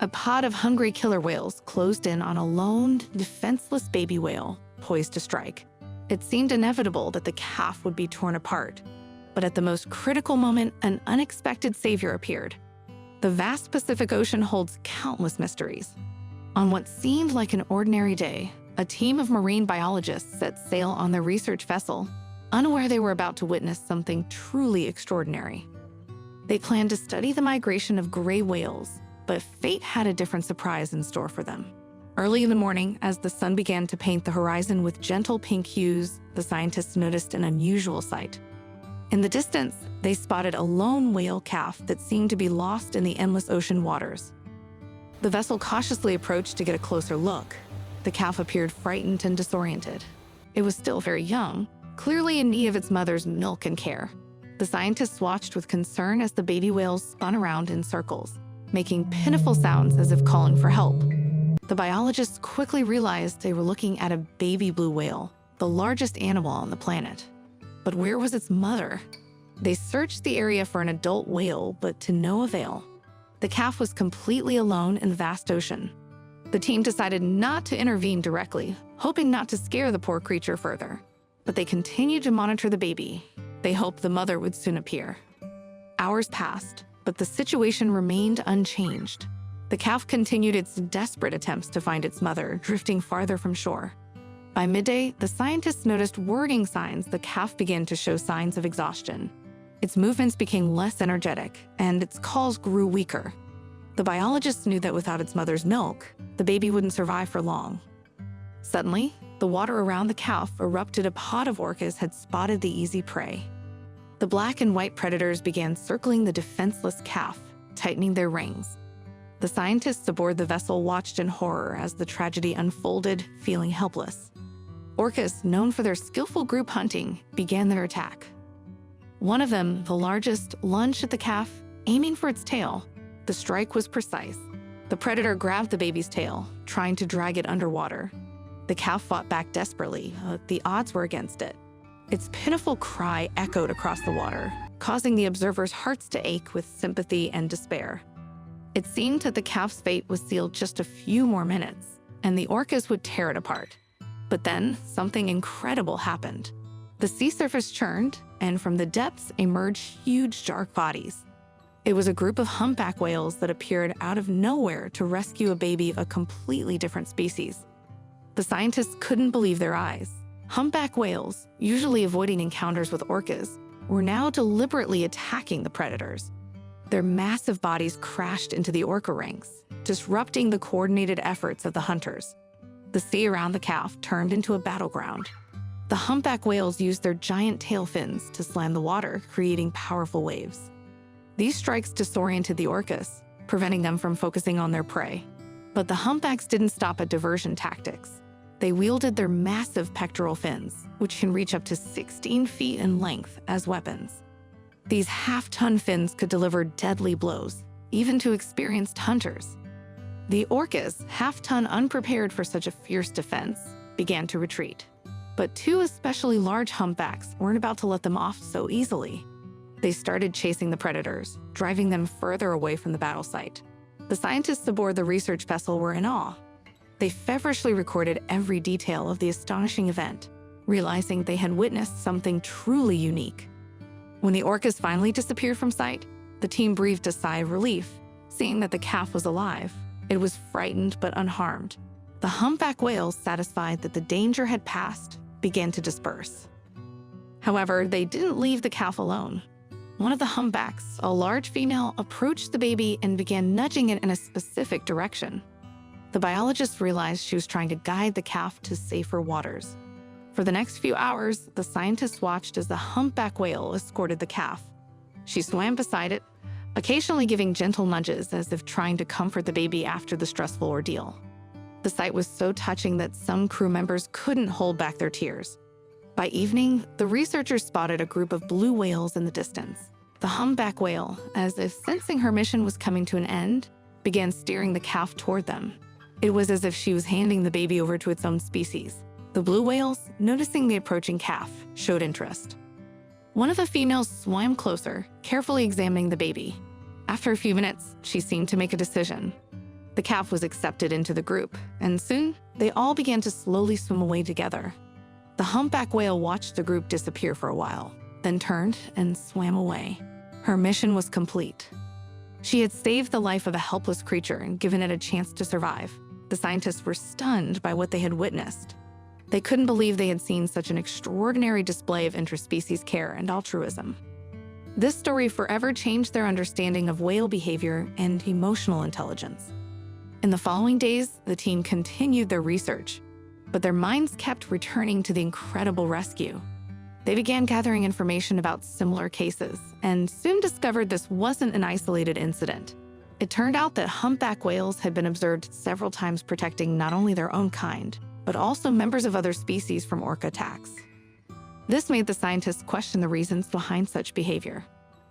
A pod of hungry killer whales closed in on a lone, defenseless baby whale, poised to strike. It seemed inevitable that the calf would be torn apart. But at the most critical moment, an unexpected savior appeared. The vast Pacific Ocean holds countless mysteries. On what seemed like an ordinary day, a team of marine biologists set sail on their research vessel, unaware they were about to witness something truly extraordinary. They planned to study the migration of gray whales, but fate had a different surprise in store for them. Early in the morning, as the sun began to paint the horizon with gentle pink hues, the scientists noticed an unusual sight. In the distance, they spotted a lone whale calf that seemed to be lost in the endless ocean waters. The vessel cautiously approached to get a closer look. The calf appeared frightened and disoriented. It was still very young, clearly in need of its mother's milk and care. The scientists watched with concern as the baby whales spun around in circles, making pitiful sounds as if calling for help. The biologists quickly realized they were looking at a baby blue whale, the largest animal on the planet. But where was its mother? They searched the area for an adult whale, but to no avail. The calf was completely alone in the vast ocean. The team decided not to intervene directly, hoping not to scare the poor creature further. But they continued to monitor the baby. They hoped the mother would soon appear. Hours passed, but the situation remained unchanged. The calf continued its desperate attempts to find its mother, drifting farther from shore. By midday, the scientists noticed warning signs the calf began to show signs of exhaustion. Its movements became less energetic, and its calls grew weaker. The biologists knew that without its mother's milk, the baby wouldn't survive for long. Suddenly, the water around the calf erupted. A pod of orcas had spotted the easy prey. The black and white predators began circling the defenseless calf, tightening their rings. The scientists aboard the vessel watched in horror as the tragedy unfolded, feeling helpless. Orcas, known for their skillful group hunting, began their attack. One of them, the largest, lunged at the calf, aiming for its tail. The strike was precise. The predator grabbed the baby's tail, trying to drag it underwater. The calf fought back desperately, but the odds were against it. Its pitiful cry echoed across the water, causing the observers' hearts to ache with sympathy and despair. It seemed that the calf's fate was sealed just a few more minutes, and the orcas would tear it apart. But then, something incredible happened. The sea surface churned, and from the depths emerged huge dark bodies. It was a group of humpback whales that appeared out of nowhere to rescue a baby of a completely different species. The scientists couldn't believe their eyes. Humpback whales, usually avoiding encounters with orcas, were now deliberately attacking the predators. Their massive bodies crashed into the orca ranks, disrupting the coordinated efforts of the hunters. The sea around the calf turned into a battleground. The humpback whales used their giant tail fins to slam the water, creating powerful waves. These strikes disoriented the orcas, preventing them from focusing on their prey. But the humpbacks didn't stop at diversion tactics. They wielded their massive pectoral fins, which can reach up to 16 feet in length, as weapons. These half-ton fins could deliver deadly blows, even to experienced hunters. The orcas, half-ton unprepared for such a fierce defense, began to retreat. But two especially large humpbacks weren't about to let them off so easily. They started chasing the predators, driving them further away from the battle site. The scientists aboard the research vessel were in awe. They feverishly recorded every detail of the astonishing event, realizing they had witnessed something truly unique. When the orcas finally disappeared from sight, the team breathed a sigh of relief, seeing that the calf was alive. It was frightened but unharmed. The humpback whales, satisfied that the danger had passed, began to disperse. However, they didn't leave the calf alone. One of the humpbacks, a large female, approached the baby and began nudging it in a specific direction. The biologists realized she was trying to guide the calf to safer waters. For the next few hours, the scientists watched as the humpback whale escorted the calf. She swam beside it, occasionally giving gentle nudges as if trying to comfort the baby after the stressful ordeal. The sight was so touching that some crew members couldn't hold back their tears. By evening, the researchers spotted a group of blue whales in the distance. The humpback whale, as if sensing her mission was coming to an end, began steering the calf toward them. It was as if she was handing the baby over to its own species. The blue whales, noticing the approaching calf, showed interest. One of the females swam closer, carefully examining the baby. After a few minutes, she seemed to make a decision. The calf was accepted into the group, and soon they all began to slowly swim away together. The humpback whale watched the group disappear for a while, then turned and swam away. Her mission was complete. She had saved the life of a helpless creature and given it a chance to survive. The scientists were stunned by what they had witnessed. They couldn't believe they had seen such an extraordinary display of interspecies care and altruism. This story forever changed their understanding of whale behavior and emotional intelligence. In the following days, the team continued their research, but their minds kept returning to the incredible rescue. They began gathering information about similar cases and soon discovered this wasn't an isolated incident. It turned out that humpback whales had been observed several times protecting not only their own kind, but also members of other species from orca attacks. This made the scientists question the reasons behind such behavior.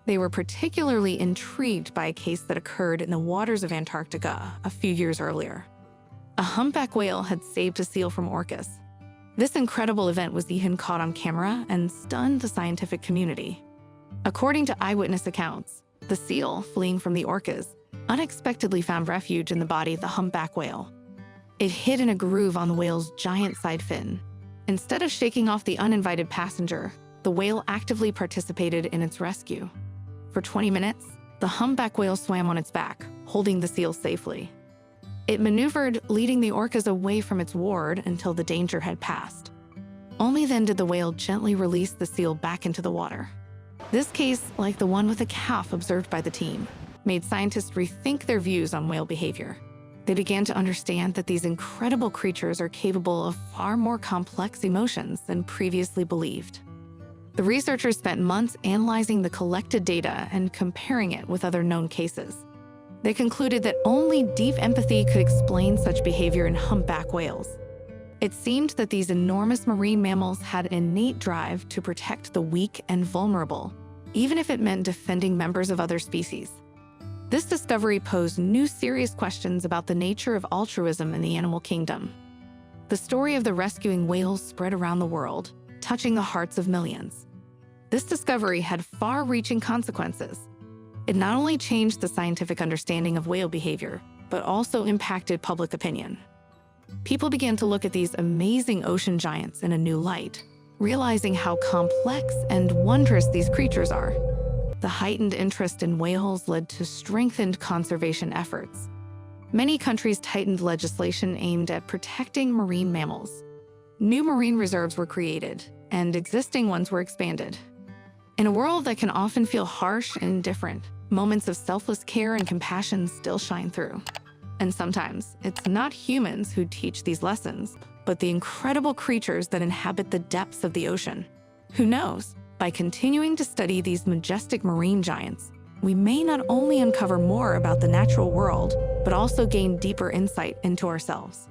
They were particularly intrigued by a case that occurred in the waters of Antarctica a few years earlier. A humpback whale had saved a seal from orcas. This incredible event was even caught on camera and stunned the scientific community. According to eyewitness accounts, the seal, fleeing from the orcas, unexpectedly found refuge in the body of the humpback whale. It hid in a groove on the whale's giant side fin. Instead of shaking off the uninvited passenger, the whale actively participated in its rescue. For 20 minutes, the humpback whale swam on its back, holding the seal safely. It maneuvered, leading the orcas away from its ward until the danger had passed. Only then did the whale gently release the seal back into the water. This case, like the one with the calf observed by the team, made scientists rethink their views on whale behavior. They began to understand that these incredible creatures are capable of far more complex emotions than previously believed. The researchers spent months analyzing the collected data and comparing it with other known cases. They concluded that only deep empathy could explain such behavior in humpback whales. It seemed that these enormous marine mammals had an innate drive to protect the weak and vulnerable, even if it meant defending members of other species. This discovery posed new serious questions about the nature of altruism in the animal kingdom. The story of the rescuing whales spread around the world, touching the hearts of millions. This discovery had far-reaching consequences. It not only changed the scientific understanding of whale behavior, but also impacted public opinion. People began to look at these amazing ocean giants in a new light, realizing how complex and wondrous these creatures are. The heightened interest in whales led to strengthened conservation efforts. Many countries tightened legislation aimed at protecting marine mammals. New marine reserves were created, and existing ones were expanded. In a world that can often feel harsh and indifferent, moments of selfless care and compassion still shine through. And sometimes, it's not humans who teach these lessons, but the incredible creatures that inhabit the depths of the ocean. Who knows? By continuing to study these majestic marine giants, we may not only uncover more about the natural world, but also gain deeper insight into ourselves.